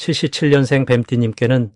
77년생 뱀띠님께는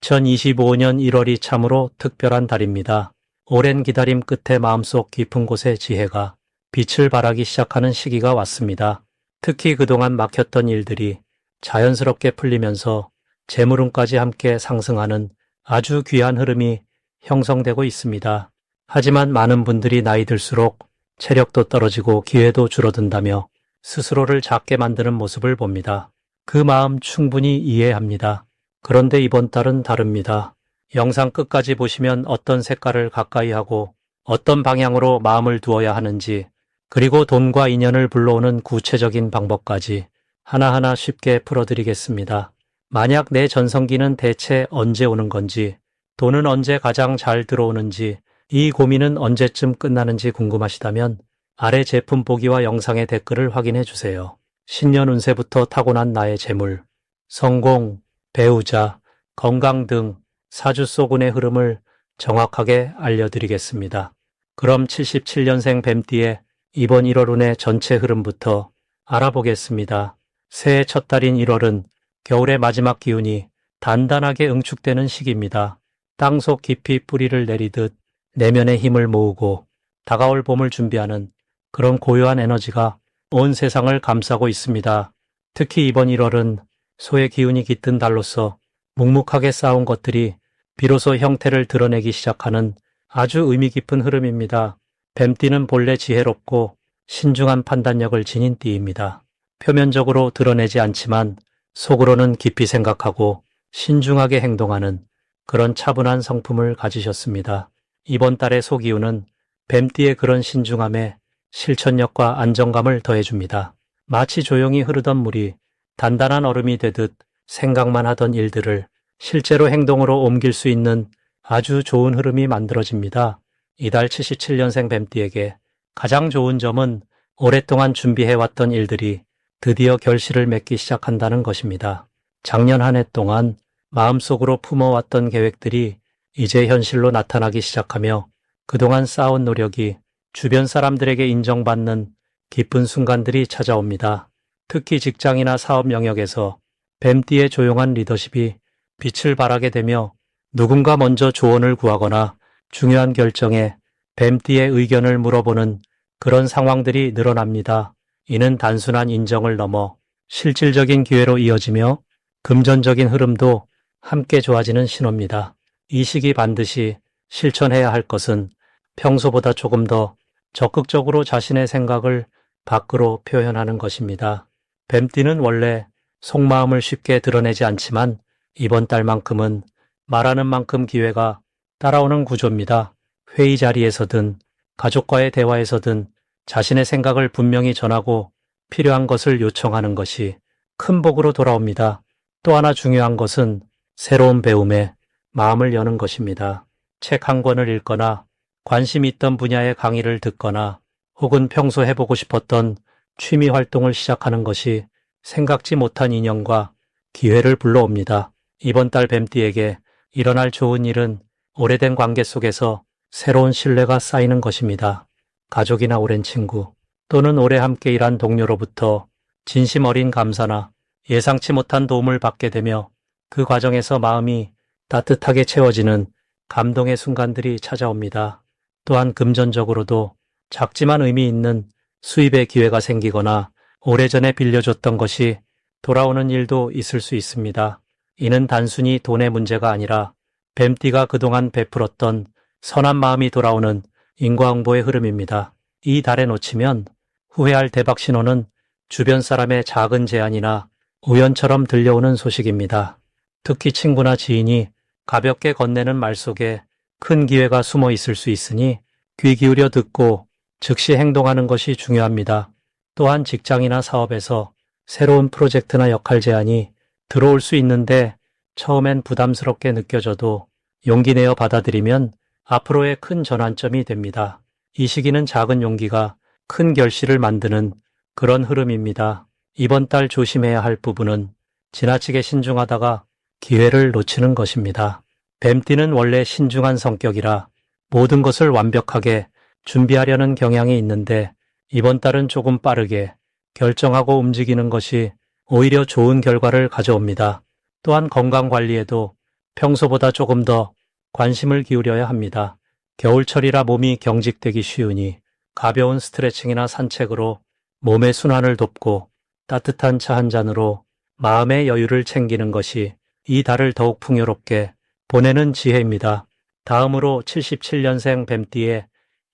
2025년 1월이 참으로 특별한 달입니다. 오랜 기다림 끝에 마음속 깊은 곳에 지혜가 빛을 발하기 시작하는 시기가 왔습니다. 특히 그동안 막혔던 일들이 자연스럽게 풀리면서 재물운까지 함께 상승하는 아주 귀한 흐름이 형성되고 있습니다. 하지만 많은 분들이 나이 들수록 체력도 떨어지고 기회도 줄어든다며 스스로를 작게 만드는 모습을 봅니다. 그 마음 충분히 이해합니다. 그런데 이번 달은 다릅니다. 영상 끝까지 보시면 어떤 색깔을 가까이 하고 어떤 방향으로 마음을 두어야 하는지, 그리고 돈과 인연을 불러오는 구체적인 방법까지 하나하나 쉽게 풀어드리겠습니다. 만약 내 전성기는 대체 언제 오는 건지, 돈은 언제 가장 잘 들어오는지, 이 고민은 언제쯤 끝나는지 궁금하시다면 아래 제품 보기와 영상의 댓글을 확인해 주세요. 신년 운세부터 타고난 나의 재물, 성공, 배우자, 건강 등 사주 속 운의 흐름을 정확하게 알려드리겠습니다. 그럼 77년생 뱀띠의 이번 1월 운의 전체 흐름부터 알아보겠습니다. 새해 첫 달인 1월은 겨울의 마지막 기운이 단단하게 응축되는 시기입니다. 땅속 깊이 뿌리를 내리듯 내면의 힘을 모으고 다가올 봄을 준비하는 그런 고요한 에너지가 온 세상을 감싸고 있습니다. 특히 이번 1월은 소의 기운이 깃든 달로서 묵묵하게 쌓은 것들이 비로소 형태를 드러내기 시작하는 아주 의미 깊은 흐름입니다. 뱀띠는 본래 지혜롭고 신중한 판단력을 지닌 띠입니다. 표면적으로 드러내지 않지만 속으로는 깊이 생각하고 신중하게 행동하는 그런 차분한 성품을 가지셨습니다. 이번 달의 소기운은 뱀띠의 그런 신중함에 실천력과 안정감을 더해줍니다. 마치 조용히 흐르던 물이 단단한 얼음이 되듯 생각만 하던 일들을 실제로 행동으로 옮길 수 있는 아주 좋은 흐름이 만들어집니다. 이달 77년생 뱀띠에게 가장 좋은 점은 오랫동안 준비해왔던 일들이 드디어 결실을 맺기 시작한다는 것입니다. 작년 한 해 동안 마음속으로 품어왔던 계획들이 이제 현실로 나타나기 시작하며 그동안 쌓아온 노력이 주변 사람들에게 인정받는 기쁜 순간들이 찾아옵니다. 특히 직장이나 사업 영역에서 뱀띠의 조용한 리더십이 빛을 발하게 되며 누군가 먼저 조언을 구하거나 중요한 결정에 뱀띠의 의견을 물어보는 그런 상황들이 늘어납니다. 이는 단순한 인정을 넘어 실질적인 기회로 이어지며 금전적인 흐름도 함께 좋아지는 신호입니다. 이 시기 반드시 실천해야 할 것은 평소보다 조금 더 적극적으로 자신의 생각을 밖으로 표현하는 것입니다. 뱀띠는 원래 속마음을 쉽게 드러내지 않지만 이번 달만큼은 말하는 만큼 기회가 따라오는 구조입니다. 회의 자리에서든 가족과의 대화에서든 자신의 생각을 분명히 전하고 필요한 것을 요청하는 것이 큰 복으로 돌아옵니다. 또 하나 중요한 것은 새로운 배움에 마음을 여는 것입니다. 책 한 권을 읽거나 관심 있던 분야의 강의를 듣거나 혹은 평소 해보고 싶었던 취미 활동을 시작하는 것이 생각지 못한 인연과 기회를 불러옵니다. 이번 달 뱀띠에게 일어날 좋은 일은 오래된 관계 속에서 새로운 신뢰가 쌓이는 것입니다. 가족이나 오랜 친구 또는 오래 함께 일한 동료로부터 진심 어린 감사나 예상치 못한 도움을 받게 되며 그 과정에서 마음이 따뜻하게 채워지는 감동의 순간들이 찾아옵니다. 또한 금전적으로도 작지만 의미 있는 수입의 기회가 생기거나 오래전에 빌려줬던 것이 돌아오는 일도 있을 수 있습니다. 이는 단순히 돈의 문제가 아니라 뱀띠가 그동안 베풀었던 선한 마음이 돌아오는 인과응보의 흐름입니다. 이 달에 놓치면 후회할 대박 신호는 주변 사람의 작은 제안이나 우연처럼 들려오는 소식입니다. 특히 친구나 지인이 가볍게 건네는 말 속에 큰 기회가 숨어 있을 수 있으니 귀 기울여 듣고 즉시 행동하는 것이 중요합니다. 또한 직장이나 사업에서 새로운 프로젝트나 역할 제안이 들어올 수 있는데 처음엔 부담스럽게 느껴져도 용기 내어 받아들이면 앞으로의 큰 전환점이 됩니다. 이 시기는 작은 용기가 큰 결실을 만드는 그런 흐름입니다. 이번 달 조심해야 할 부분은 지나치게 신중하다가 기회를 놓치는 것입니다. 뱀띠는 원래 신중한 성격이라 모든 것을 완벽하게 준비하려는 경향이 있는데 이번 달은 조금 빠르게 결정하고 움직이는 것이 오히려 좋은 결과를 가져옵니다. 또한 건강관리에도 평소보다 조금 더 관심을 기울여야 합니다. 겨울철이라 몸이 경직되기 쉬우니 가벼운 스트레칭이나 산책으로 몸의 순환을 돕고 따뜻한 차 한 잔으로 마음의 여유를 챙기는 것이 이 달을 더욱 풍요롭게 보내는 지혜입니다. 다음으로 77년생 뱀띠의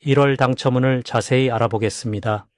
1월 당첨운을 자세히 알아보겠습니다.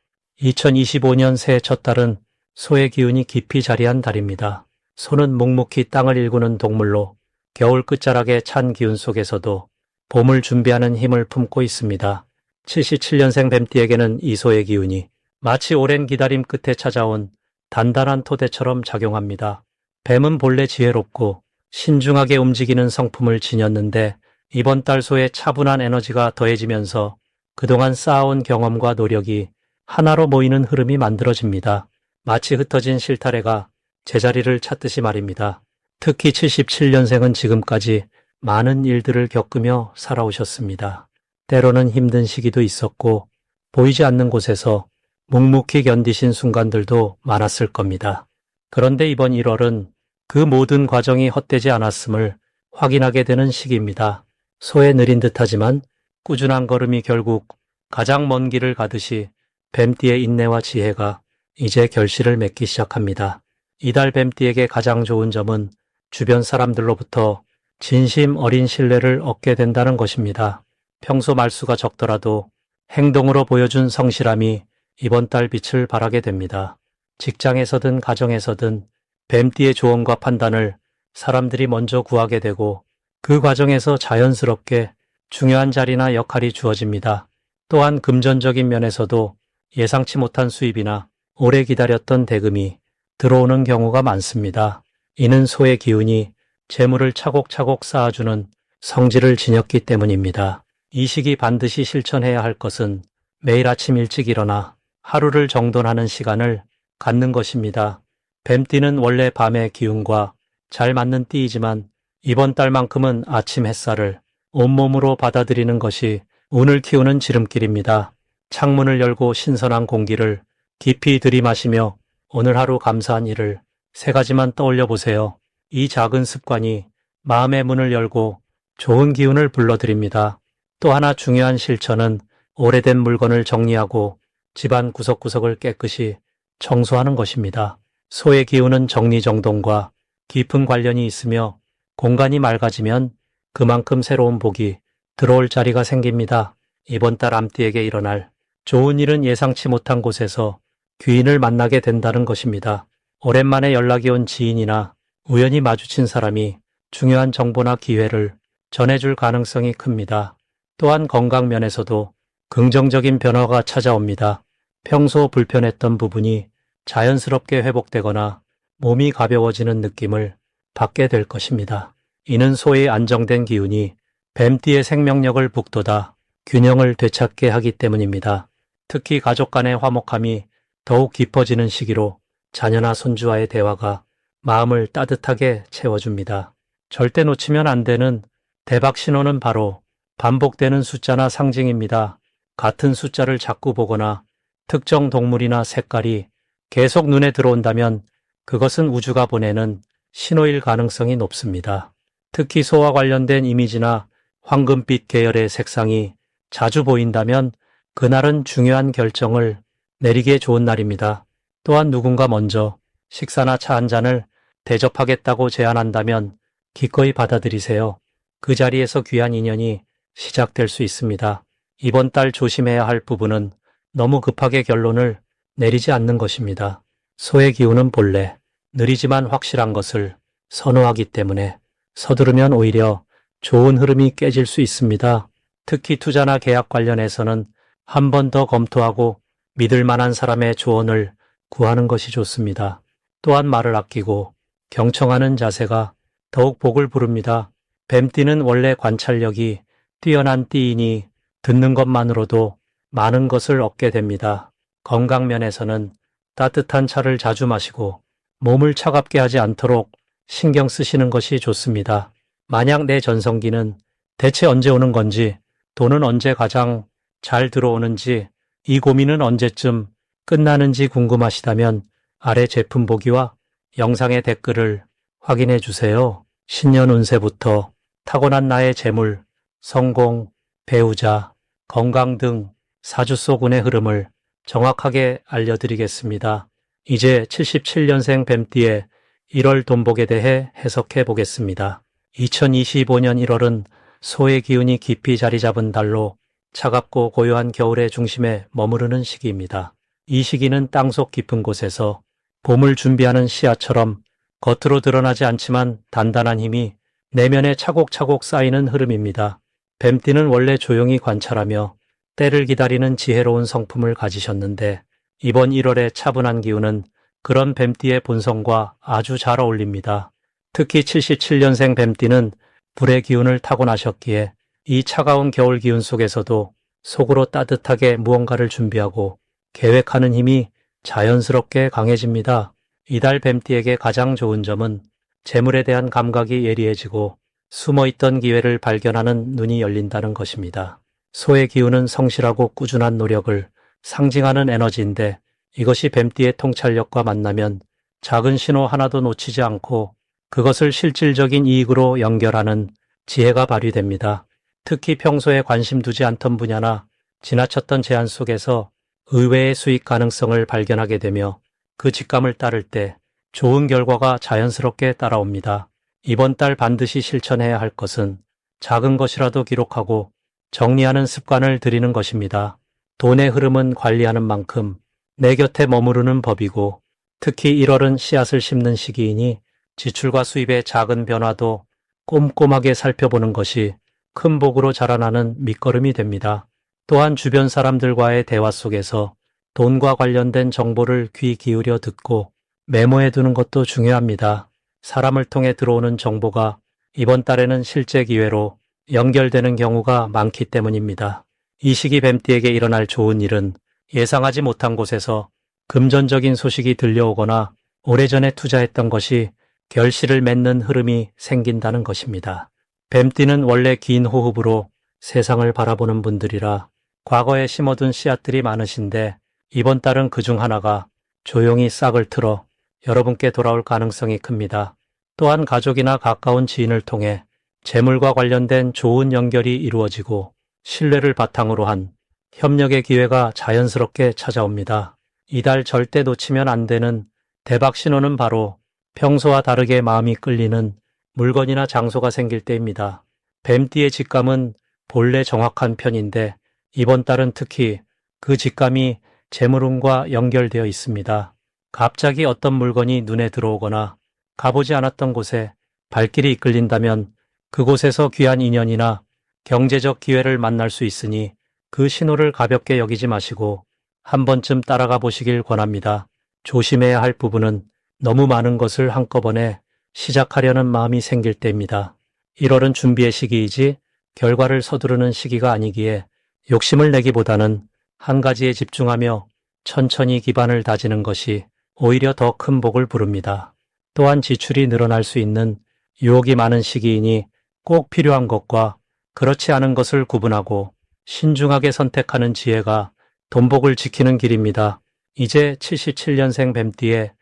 2025년 새해 첫 달은 소의 기운이 깊이 자리한 달입니다. 소는 묵묵히 땅을 일구는 동물로 겨울 끝자락의 찬 기운 속에서도 봄을 준비하는 힘을 품고 있습니다. 77년생 뱀띠에게는 이 소의 기운이 마치 오랜 기다림 끝에 찾아온 단단한 토대처럼 작용합니다. 뱀은 본래 지혜롭고 신중하게 움직이는 성품을 지녔는데 이번 달 소의 차분한 에너지가 더해지면서 그동안 쌓아온 경험과 노력이 하나로 모이는 흐름이 만들어집니다. 마치 흩어진 실타래가 제자리를 찾듯이 말입니다. 특히 77년생은 지금까지 많은 일들을 겪으며 살아오셨습니다. 때로는 힘든 시기도 있었고 보이지 않는 곳에서 묵묵히 견디신 순간들도 많았을 겁니다. 그런데 이번 1월은 그 모든 과정이 헛되지 않았음을 확인하게 되는 시기입니다. 소의 느린 듯하지만 꾸준한 걸음이 결국 가장 먼 길을 가듯이 뱀띠의 인내와 지혜가 이제 결실을 맺기 시작합니다. 이달 뱀띠에게 가장 좋은 점은 주변 사람들로부터 진심 어린 신뢰를 얻게 된다는 것입니다. 평소 말수가 적더라도 행동으로 보여준 성실함이 이번 달 빛을 발하게 됩니다. 직장에서든 가정에서든 뱀띠의 조언과 판단을 사람들이 먼저 구하게 되고 그 과정에서 자연스럽게 중요한 자리나 역할이 주어집니다. 또한 금전적인 면에서도 예상치 못한 수입이나 오래 기다렸던 대금이 들어오는 경우가 많습니다. 이는 소의 기운이 재물을 차곡차곡 쌓아주는 성질을 지녔기 때문입니다. 이 시기 반드시 실천해야 할 것은 매일 아침 일찍 일어나 하루를 정돈하는 시간을 갖는 것입니다. 뱀띠는 원래 밤의 기운과 잘 맞는 띠이지만 이번 달만큼은 아침 햇살을 온몸으로 받아들이는 것이 운을 키우는 지름길입니다. 창문을 열고 신선한 공기를 깊이 들이마시며 오늘 하루 감사한 일을 3가지만 떠올려 보세요. 이 작은 습관이 마음의 문을 열고 좋은 기운을 불러들입니다. 또 하나 중요한 실천은 오래된 물건을 정리하고 집안 구석구석을 깨끗이 청소하는 것입니다. 소의 기운은 정리정돈과 깊은 관련이 있으며 공간이 맑아지면 그만큼 새로운 복이 들어올 자리가 생깁니다. 이번 달 암띠에게 일어날 좋은 일은 예상치 못한 곳에서 귀인을 만나게 된다는 것입니다. 오랜만에 연락이 온 지인이나 우연히 마주친 사람이 중요한 정보나 기회를 전해줄 가능성이 큽니다. 또한 건강 면에서도 긍정적인 변화가 찾아옵니다. 평소 불편했던 부분이 자연스럽게 회복되거나 몸이 가벼워지는 느낌을 받게 될 것입니다. 이는 소의 안정된 기운이 뱀띠의 생명력을 북돋아 균형을 되찾게 하기 때문입니다. 특히 가족 간의 화목함이 더욱 깊어지는 시기로 자녀나 손주와의 대화가 마음을 따뜻하게 채워줍니다. 절대 놓치면 안 되는 대박 신호는 바로 반복되는 숫자나 상징입니다. 같은 숫자를 자꾸 보거나 특정 동물이나 색깔이 계속 눈에 들어온다면 그것은 우주가 보내는 신호일 가능성이 높습니다. 특히 소와 관련된 이미지나 황금빛 계열의 색상이 자주 보인다면 그날은 중요한 결정을 내리기에 좋은 날입니다. 또한 누군가 먼저 식사나 차 한 잔을 대접하겠다고 제안한다면 기꺼이 받아들이세요. 그 자리에서 귀한 인연이 시작될 수 있습니다. 이번 달 조심해야 할 부분은 너무 급하게 결론을 내리지 않는 것입니다. 소의 기운은 본래 느리지만 확실한 것을 선호하기 때문에 서두르면 오히려 좋은 흐름이 깨질 수 있습니다. 특히 투자나 계약 관련해서는 한 번 더 검토하고 믿을 만한 사람의 조언을 구하는 것이 좋습니다. 또한 말을 아끼고 경청하는 자세가 더욱 복을 부릅니다. 뱀띠는 원래 관찰력이 뛰어난 띠이니 듣는 것만으로도 많은 것을 얻게 됩니다. 건강 면에서는 따뜻한 차를 자주 마시고 몸을 차갑게 하지 않도록 신경 쓰시는 것이 좋습니다. 만약 내 전성기는 대체 언제 오는 건지, 돈은 언제 가장 잘 들어오는지, 이 고민은 언제쯤 끝나는지 궁금하시다면 아래 제품 보기와 영상의 댓글을 확인해 주세요. 신년 운세부터 타고난 나의 재물, 성공, 배우자, 건강 등 사주 속 운의 흐름을 정확하게 알려드리겠습니다. 이제 77년생 뱀띠의 1월 돈복에 대해 해석해 보겠습니다. 2025년 1월은 소의 기운이 깊이 자리 잡은 달로 차갑고 고요한 겨울의 중심에 머무르는 시기입니다. 이 시기는 땅속 깊은 곳에서 봄을 준비하는 씨앗처럼 겉으로 드러나지 않지만 단단한 힘이 내면에 차곡차곡 쌓이는 흐름입니다. 뱀띠는 원래 조용히 관찰하며 때를 기다리는 지혜로운 성품을 가지셨는데 이번 1월의 차분한 기운은 그런 뱀띠의 본성과 아주 잘 어울립니다. 특히 77년생 뱀띠는 불의 기운을 타고나셨기에 이 차가운 겨울 기운 속에서도 속으로 따뜻하게 무언가를 준비하고 계획하는 힘이 자연스럽게 강해집니다. 이달 뱀띠에게 가장 좋은 점은 재물에 대한 감각이 예리해지고 숨어있던 기회를 발견하는 눈이 열린다는 것입니다. 소의 기운은 성실하고 꾸준한 노력을 상징하는 에너지인데 이것이 뱀띠의 통찰력과 만나면 작은 신호 하나도 놓치지 않고 그것을 실질적인 이익으로 연결하는 지혜가 발휘됩니다. 특히 평소에 관심 두지 않던 분야나 지나쳤던 제한 속에서 의외의 수익 가능성을 발견하게 되며 그 직감을 따를 때 좋은 결과가 자연스럽게 따라옵니다. 이번 달 반드시 실천해야 할 것은 작은 것이라도 기록하고 정리하는 습관을 들이는 것입니다. 돈의 흐름은 관리하는 만큼 내 곁에 머무르는 법이고 특히 1월은 씨앗을 심는 시기이니 지출과 수입의 작은 변화도 꼼꼼하게 살펴보는 것이 큰 복으로 자라나는 밑거름이 됩니다. 또한 주변 사람들과의 대화 속에서 돈과 관련된 정보를 귀 기울여 듣고 메모해 두는 것도 중요합니다. 사람을 통해 들어오는 정보가 이번 달에는 실제 기회로 연결되는 경우가 많기 때문입니다. 이 시기 뱀띠에게 일어날 좋은 일은 예상하지 못한 곳에서 금전적인 소식이 들려오거나 오래전에 투자했던 것이 결실을 맺는 흐름이 생긴다는 것입니다. 뱀띠는 원래 긴 호흡으로 세상을 바라보는 분들이라 과거에 심어둔 씨앗들이 많으신데 이번 달은 그중 하나가 조용히 싹을 틀어 여러분께 돌아올 가능성이 큽니다. 또한 가족이나 가까운 지인을 통해 재물과 관련된 좋은 연결이 이루어지고 신뢰를 바탕으로 한 협력의 기회가 자연스럽게 찾아옵니다. 이달 절대 놓치면 안 되는 대박 신호는 바로 평소와 다르게 마음이 끌리는 물건이나 장소가 생길 때입니다. 뱀띠의 직감은 본래 정확한 편인데 이번 달은 특히 그 직감이 재물운과 연결되어 있습니다. 갑자기 어떤 물건이 눈에 들어오거나 가보지 않았던 곳에 발길이 이끌린다면 그곳에서 귀한 인연이나 경제적 기회를 만날 수 있으니 그 신호를 가볍게 여기지 마시고 한 번쯤 따라가 보시길 권합니다. 조심해야 할 부분은 너무 많은 것을 한꺼번에 시작하려는 마음이 생길 때입니다. 1월은 준비의 시기이지 결과를 서두르는 시기가 아니기에 욕심을 내기보다는 한 가지에 집중하며 천천히 기반을 다지는 것이 오히려 더 큰 복을 부릅니다. 또한 지출이 늘어날 수 있는 유혹이 많은 시기이니 꼭 필요한 것과 그렇지 않은 것을 구분하고 신중하게 선택하는 지혜가 돈복을 지키는 길입니다. 이제 77년생 뱀띠의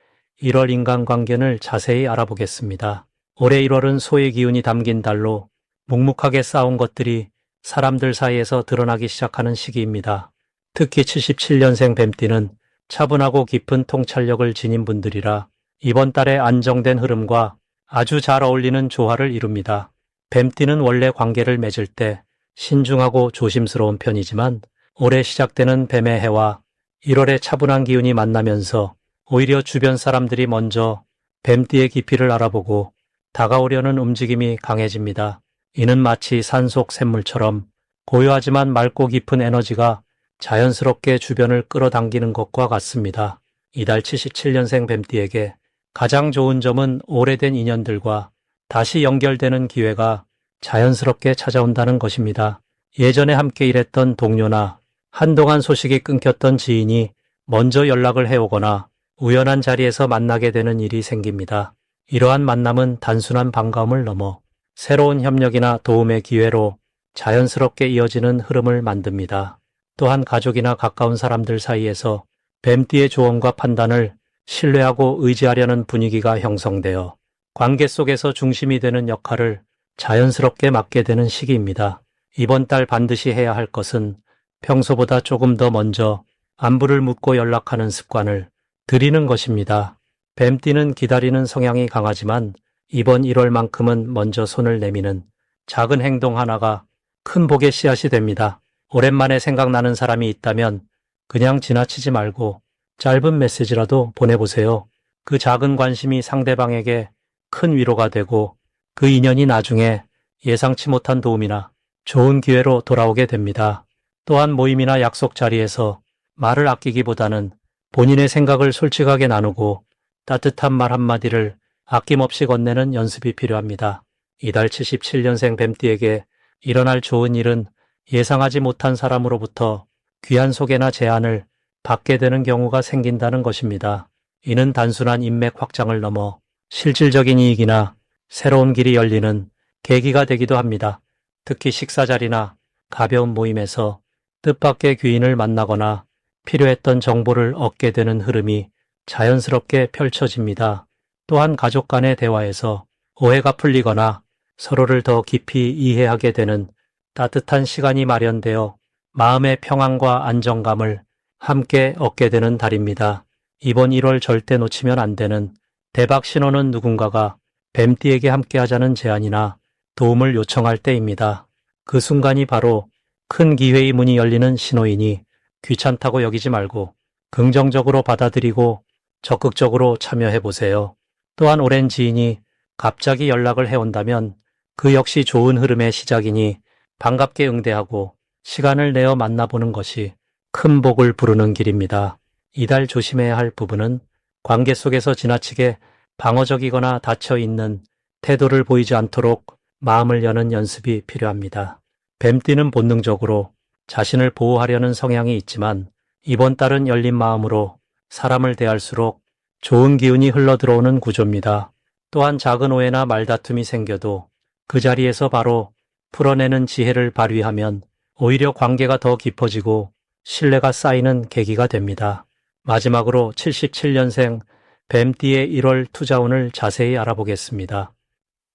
1월 인간관계를 자세히 알아보겠습니다. 올해 1월은 소의 기운이 담긴 달로 묵묵하게 쌓은 것들이 사람들 사이에서 드러나기 시작하는 시기입니다. 특히 77년생 뱀띠는 차분하고 깊은 통찰력을 지닌 분들이라 이번 달에 안정된 흐름과 아주 잘 어울리는 조화를 이룹니다. 뱀띠는 원래 관계를 맺을 때 신중하고 조심스러운 편이지만 올해 시작되는 뱀의 해와 1월의 차분한 기운이 만나면서 오히려 주변 사람들이 먼저 뱀띠의 깊이를 알아보고 다가오려는 움직임이 강해집니다. 이는 마치 산속 샘물처럼 고요하지만 맑고 깊은 에너지가 자연스럽게 주변을 끌어당기는 것과 같습니다. 이달 77년생 뱀띠에게 가장 좋은 점은 오래된 인연들과 다시 연결되는 기회가 자연스럽게 찾아온다는 것입니다. 예전에 함께 일했던 동료나 한동안 소식이 끊겼던 지인이 먼저 연락을 해오거나 우연한 자리에서 만나게 되는 일이 생깁니다. 이러한 만남은 단순한 반가움을 넘어 새로운 협력이나 도움의 기회로 자연스럽게 이어지는 흐름을 만듭니다. 또한 가족이나 가까운 사람들 사이에서 뱀띠의 조언과 판단을 신뢰하고 의지하려는 분위기가 형성되어 관계 속에서 중심이 되는 역할을 자연스럽게 맡게 되는 시기입니다. 이번 달 반드시 해야 할 것은 평소보다 조금 더 먼저 안부를 묻고 연락하는 습관을 들이는 것입니다. 뱀띠는 기다리는 성향이 강하지만 이번 1월만큼은 먼저 손을 내미는 작은 행동 하나가 큰 복의 씨앗이 됩니다. 오랜만에 생각나는 사람이 있다면 그냥 지나치지 말고 짧은 메시지라도 보내보세요. 그 작은 관심이 상대방에게 큰 위로가 되고 그 인연이 나중에 예상치 못한 도움이나 좋은 기회로 돌아오게 됩니다. 또한 모임이나 약속 자리에서 말을 아끼기보다는 본인의 생각을 솔직하게 나누고 따뜻한 말 한마디를 아낌없이 건네는 연습이 필요합니다. 이달 77년생 뱀띠에게 일어날 좋은 일은 예상하지 못한 사람으로부터 귀한 소개나 제안을 받게 되는 경우가 생긴다는 것입니다. 이는 단순한 인맥 확장을 넘어 실질적인 이익이나 새로운 길이 열리는 계기가 되기도 합니다. 특히 식사 자리나 가벼운 모임에서 뜻밖의 귀인을 만나거나 필요했던 정보를 얻게 되는 흐름이 자연스럽게 펼쳐집니다. 또한 가족 간의 대화에서 오해가 풀리거나 서로를 더 깊이 이해하게 되는 따뜻한 시간이 마련되어 마음의 평안과 안정감을 함께 얻게 되는 달입니다. 이번 1월 절대 놓치면 안 되는 대박 신호는 누군가가 뱀띠에게 함께하자는 제안이나 도움을 요청할 때입니다. 그 순간이 바로 큰 기회의 문이 열리는 신호이니 귀찮다고 여기지 말고 긍정적으로 받아들이고 적극적으로 참여해보세요. 또한 오랜 지인이 갑자기 연락을 해온다면 그 역시 좋은 흐름의 시작이니 반갑게 응대하고 시간을 내어 만나보는 것이 큰 복을 부르는 길입니다. 이달 조심해야 할 부분은 관계 속에서 지나치게 방어적이거나 닫혀있는 태도를 보이지 않도록 마음을 여는 연습이 필요합니다. 뱀띠는 본능적으로 자신을 보호하려는 성향이 있지만 이번 달은 열린 마음으로 사람을 대할수록 좋은 기운이 흘러들어오는 구조입니다. 또한 작은 오해나 말다툼이 생겨도 그 자리에서 바로 풀어내는 지혜를 발휘하면 오히려 관계가 더 깊어지고 신뢰가 쌓이는 계기가 됩니다. 마지막으로 77년생 뱀띠의 1월 투자운을 자세히 알아보겠습니다.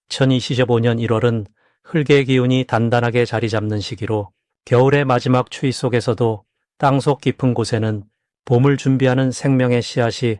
2025년 1월은 흙의 기운이 단단하게 자리 잡는 시기로 겨울의 마지막 추위 속에서도 땅속 깊은 곳에는 봄을 준비하는 생명의 씨앗이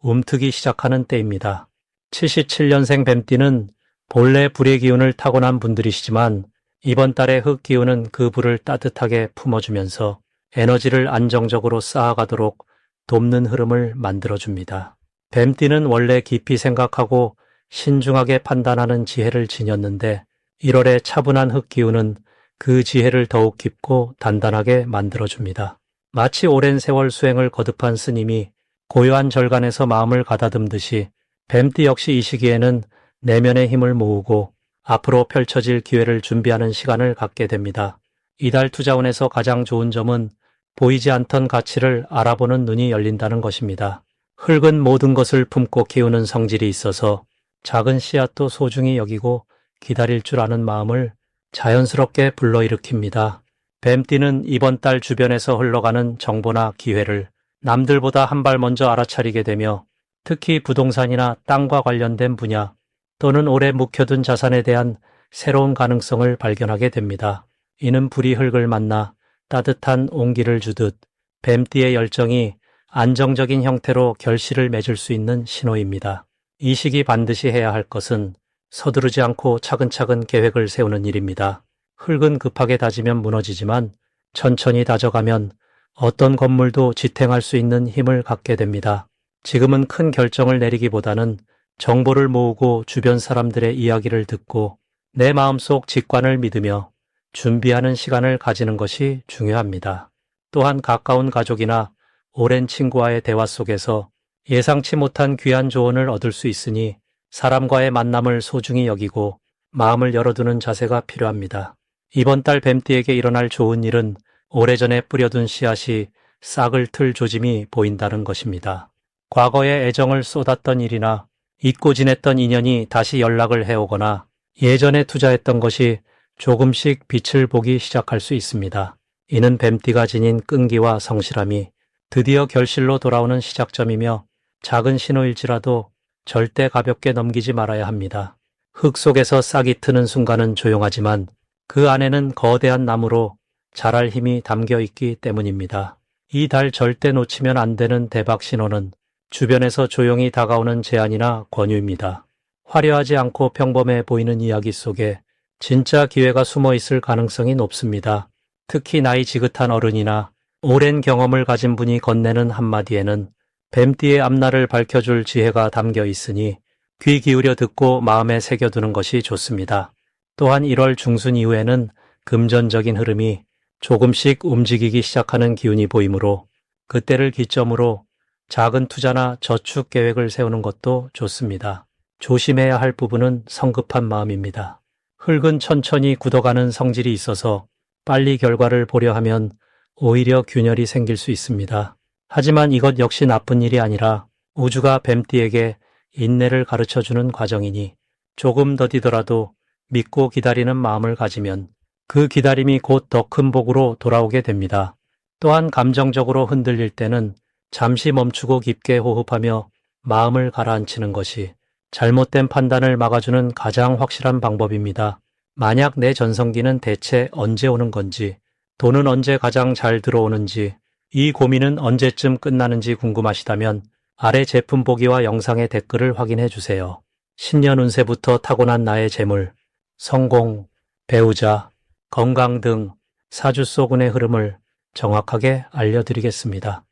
움트기 시작하는 때입니다. 77년생 뱀띠는 본래 불의 기운을 타고난 분들이시지만 이번 달의 흙 기운은 그 불을 따뜻하게 품어주면서 에너지를 안정적으로 쌓아가도록 돕는 흐름을 만들어줍니다. 뱀띠는 원래 깊이 생각하고 신중하게 판단하는 지혜를 지녔는데 1월의 차분한 흙 기운은 그 지혜를 더욱 깊고 단단하게 만들어줍니다. 마치 오랜 세월 수행을 거듭한 스님이 고요한 절간에서 마음을 가다듬듯이 뱀띠 역시 이 시기에는 내면의 힘을 모으고 앞으로 펼쳐질 기회를 준비하는 시간을 갖게 됩니다. 이달 투자운에서 가장 좋은 점은 보이지 않던 가치를 알아보는 눈이 열린다는 것입니다. 흙은 모든 것을 품고 키우는 성질이 있어서 작은 씨앗도 소중히 여기고 기다릴 줄 아는 마음을 자연스럽게 불러일으킵니다. 뱀띠는 이번 달 주변에서 흘러가는 정보나 기회를 남들보다 한 발 먼저 알아차리게 되며 특히 부동산이나 땅과 관련된 분야 또는 오래 묵혀둔 자산에 대한 새로운 가능성을 발견하게 됩니다. 이는 불이 흙을 만나 따뜻한 온기를 주듯 뱀띠의 열정이 안정적인 형태로 결실을 맺을 수 있는 신호입니다. 이 시기 반드시 해야 할 것은 서두르지 않고 차근차근 계획을 세우는 일입니다. 흙은 급하게 다지면 무너지지만 천천히 다져가면 어떤 건물도 지탱할 수 있는 힘을 갖게 됩니다. 지금은 큰 결정을 내리기보다는 정보를 모으고 주변 사람들의 이야기를 듣고 내 마음속 직관을 믿으며 준비하는 시간을 가지는 것이 중요합니다. 또한 가까운 가족이나 오랜 친구와의 대화 속에서 예상치 못한 귀한 조언을 얻을 수 있으니 사람과의 만남을 소중히 여기고 마음을 열어두는 자세가 필요합니다. 이번 달 뱀띠에게 일어날 좋은 일은 오래전에 뿌려둔 씨앗이 싹을 틀 조짐이 보인다는 것입니다. 과거에 애정을 쏟았던 일이나 잊고 지냈던 인연이 다시 연락을 해오거나 예전에 투자했던 것이 조금씩 빛을 보기 시작할 수 있습니다. 이는 뱀띠가 지닌 끈기와 성실함이 드디어 결실로 돌아오는 시작점이며 작은 신호일지라도 절대 가볍게 넘기지 말아야 합니다. 흙 속에서 싹이 트는 순간은 조용하지만 그 안에는 거대한 나무로 자랄 힘이 담겨 있기 때문입니다. 이 달 절대 놓치면 안 되는 대박 신호는 주변에서 조용히 다가오는 제안이나 권유입니다. 화려하지 않고 평범해 보이는 이야기 속에 진짜 기회가 숨어 있을 가능성이 높습니다. 특히 나이 지긋한 어른이나 오랜 경험을 가진 분이 건네는 한마디에는 뱀띠의 앞날을 밝혀줄 지혜가 담겨 있으니 귀 기울여 듣고 마음에 새겨두는 것이 좋습니다. 또한 1월 중순 이후에는 금전적인 흐름이 조금씩 움직이기 시작하는 기운이 보이므로 그때를 기점으로 작은 투자나 저축 계획을 세우는 것도 좋습니다. 조심해야 할 부분은 성급한 마음입니다. 흙은 천천히 굳어가는 성질이 있어서 빨리 결과를 보려 하면 오히려 균열이 생길 수 있습니다. 하지만 이것 역시 나쁜 일이 아니라 우주가 뱀띠에게 인내를 가르쳐주는 과정이니 조금 더디더라도 믿고 기다리는 마음을 가지면 그 기다림이 곧 더 큰 복으로 돌아오게 됩니다. 또한 감정적으로 흔들릴 때는 잠시 멈추고 깊게 호흡하며 마음을 가라앉히는 것이 잘못된 판단을 막아주는 가장 확실한 방법입니다. 만약 내 전성기는 대체 언제 오는 건지, 돈은 언제 가장 잘 들어오는지, 이 고민은 언제쯤 끝나는지 궁금하시다면 아래 제품 보기와 영상의 댓글을 확인해 주세요. 신년 운세부터 타고난 나의 재물, 성공, 배우자, 건강 등 사주 속 운의 흐름을 정확하게 알려드리겠습니다.